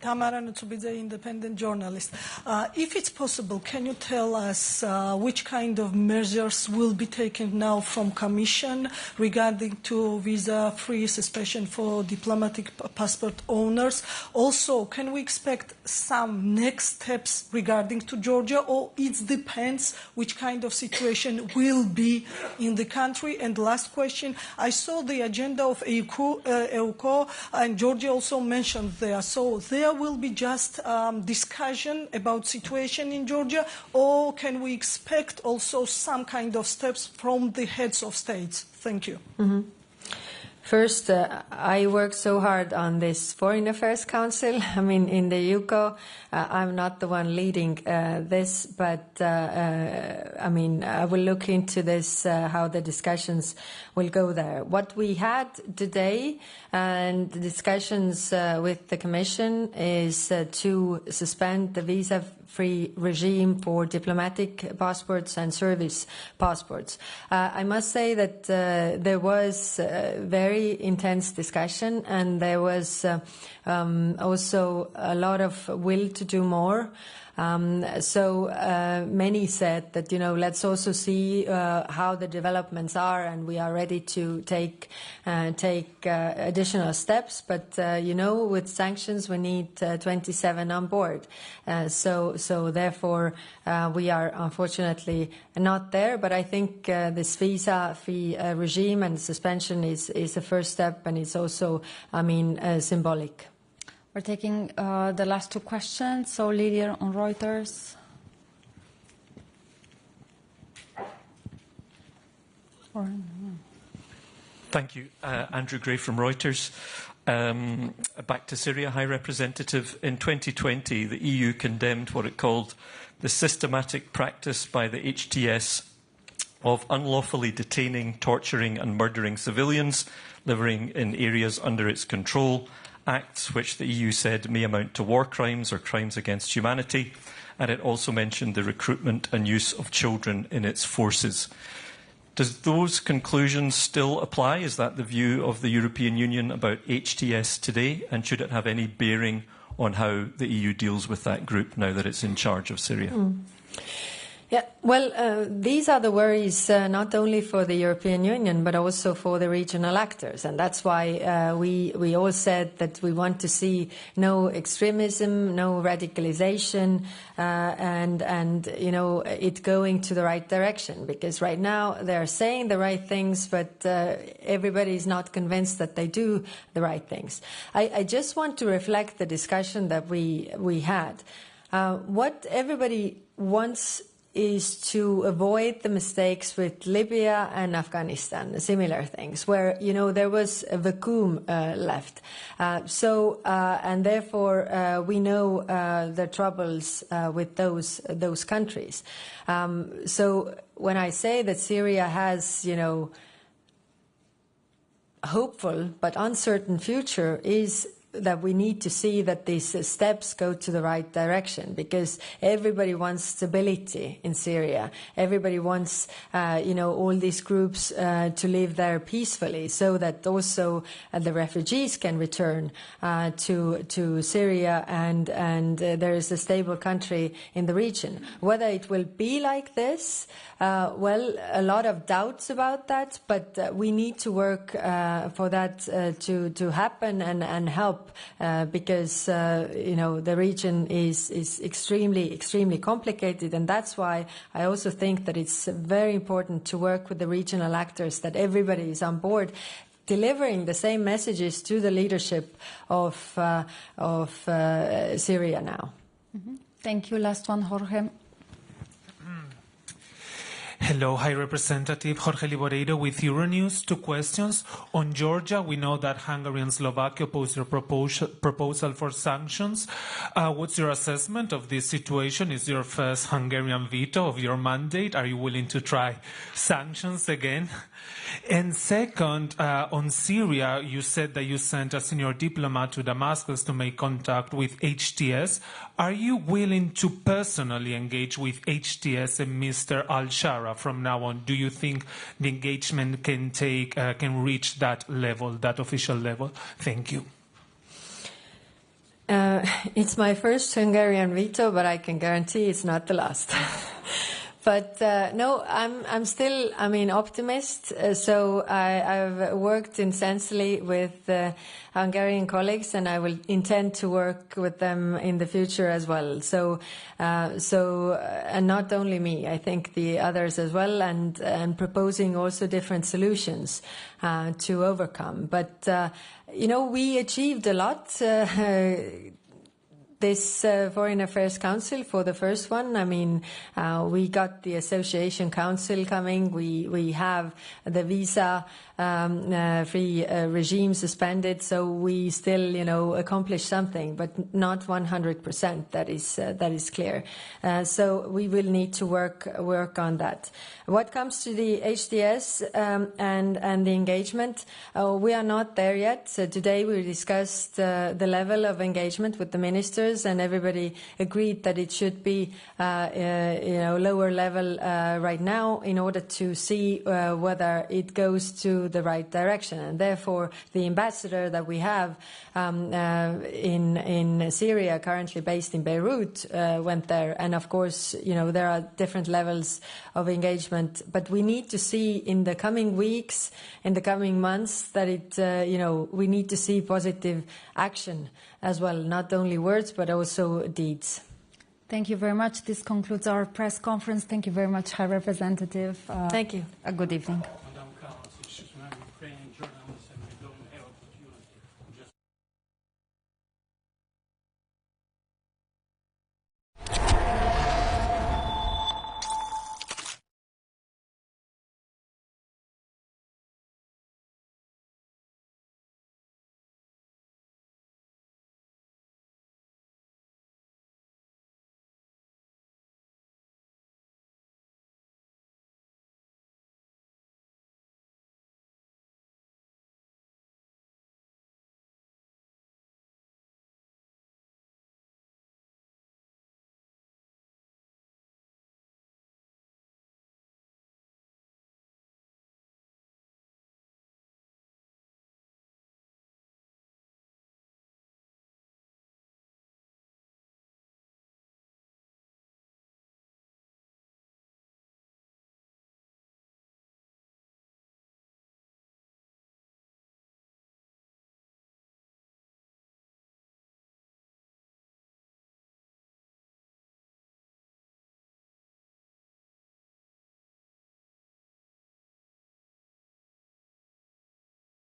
Tamara Nutsubidze, independent journalist. If it's possible, can you tell us which kind of measures will be taken now from Commission regarding to visa-free suspension for diplomatic passport owners? Also, can we expect some next steps regarding to Georgia, or it depends which kind of situation will be in the country? And last question, I saw the agenda of EUCO, and Georgia also mentioned there. So there will be just discussion about situation in Georgia, or can we expect also some kind of steps from the heads of states? Thank you. Mm-hmm. First, I worked so hard on this Foreign Affairs Council. I mean, in the EUCO, I'm not the one leading this, but I mean, I will look into this, how the discussions will go there. What we had today and the discussions with the Commission is to suspend the visa-free regime for diplomatic passports and service passports. I must say that there was very intense discussion, and there was also a lot of will to do more. So many said that, you know, let's also see how the developments are, and we are ready to take additional steps. But you know, with sanctions, we need 27 on board. So therefore, we are unfortunately not there. But I think this visa-free regime and suspension is a first step, and it's also, I mean, symbolic. We're taking the last two questions. So, Lydia on Reuters. Thank you. Andrew Gray from Reuters. Back to Syria, High Representative. In 2020, the EU condemned what it called the systematic practice by the HTS of unlawfully detaining, torturing and murdering civilians living in areas under its control, acts which the EU said may amount to war crimes or crimes against humanity, and it also mentioned the recruitment and use of children in its forces. Does those conclusions still apply? Is that the view of the European Union about HTS today, and should it have any bearing on how the EU deals with that group now that it's in charge of Syria? Yeah, well, these are the worries not only for the European Union, but also for the regional actors. And that's why we all said that we want to see no extremism, no radicalization, and you know, it going to the right direction. Because right now they're saying the right things, but everybody is not convinced that they do the right things. I just want to reflect the discussion that we had. What everybody wants is to avoid the mistakes with Libya and Afghanistan, similar things, where, you know, there was a vacuum left. And therefore, we know the troubles with those countries. So when I say that Syria has, you know, hopeful but uncertain future, is that we need to see that these steps go to the right direction, because everybody wants stability in Syria. Everybody wants, you know, all these groups to live there peacefully, so that also the refugees can return to Syria, and there is a stable country in the region. Whether it will be like this, well, a lot of doubts about that, but we need to work for that to happen and help. Because you know, the region is extremely complicated, and that's why I also think that it's very important to work with the regional actors, that everybody is on board, delivering the same messages to the leadership of Syria now. Mm-hmm. Thank you. Last one, Jorge. Hello, High Representative Jorge Liboreiro with Euronews. Two questions. On Georgia, we know that Hungary and Slovakia opposed your proposal for sanctions. What's your assessment of this situation? Is your first Hungarian veto of your mandate? Are you willing to try sanctions again? And second, on Syria, you said that you sent a senior diplomat to Damascus to make contact with HTS. Are you willing to personally engage with HTS and Mr. al-Shara from now on? Do you think the engagement can reach that level, that official level? Thank you. It's my first Hungarian veto, but I can guarantee it's not the last. But no, I'm still, optimist. So I've worked intensely with Hungarian colleagues, and I will intend to work with them in the future as well. So and not only me, I think the others as well, and proposing also different solutions to overcome. But we achieved a lot. This Foreign Affairs Council, for the first one, we got the Association Council coming. We have the visa free regime suspended, so we still, accomplished something, but not 100%. That is clear. So we will need to work on that. What comes to the HDS and the engagement, we are not there yet. So today we discussed the level of engagement with the ministers, and everybody agreed that it should be lower level right now in order to see whether it goes to the right direction. And therefore the ambassador that we have in Syria, currently based in Beirut, went there. And of course, there are different levels of engagement, but we need to see in the coming weeks, in the coming months, that we need to see positive action as well, not only words, but also deeds. Thank you very much. This concludes our press conference. Thank you very much, High Representative. Thank you. A good evening.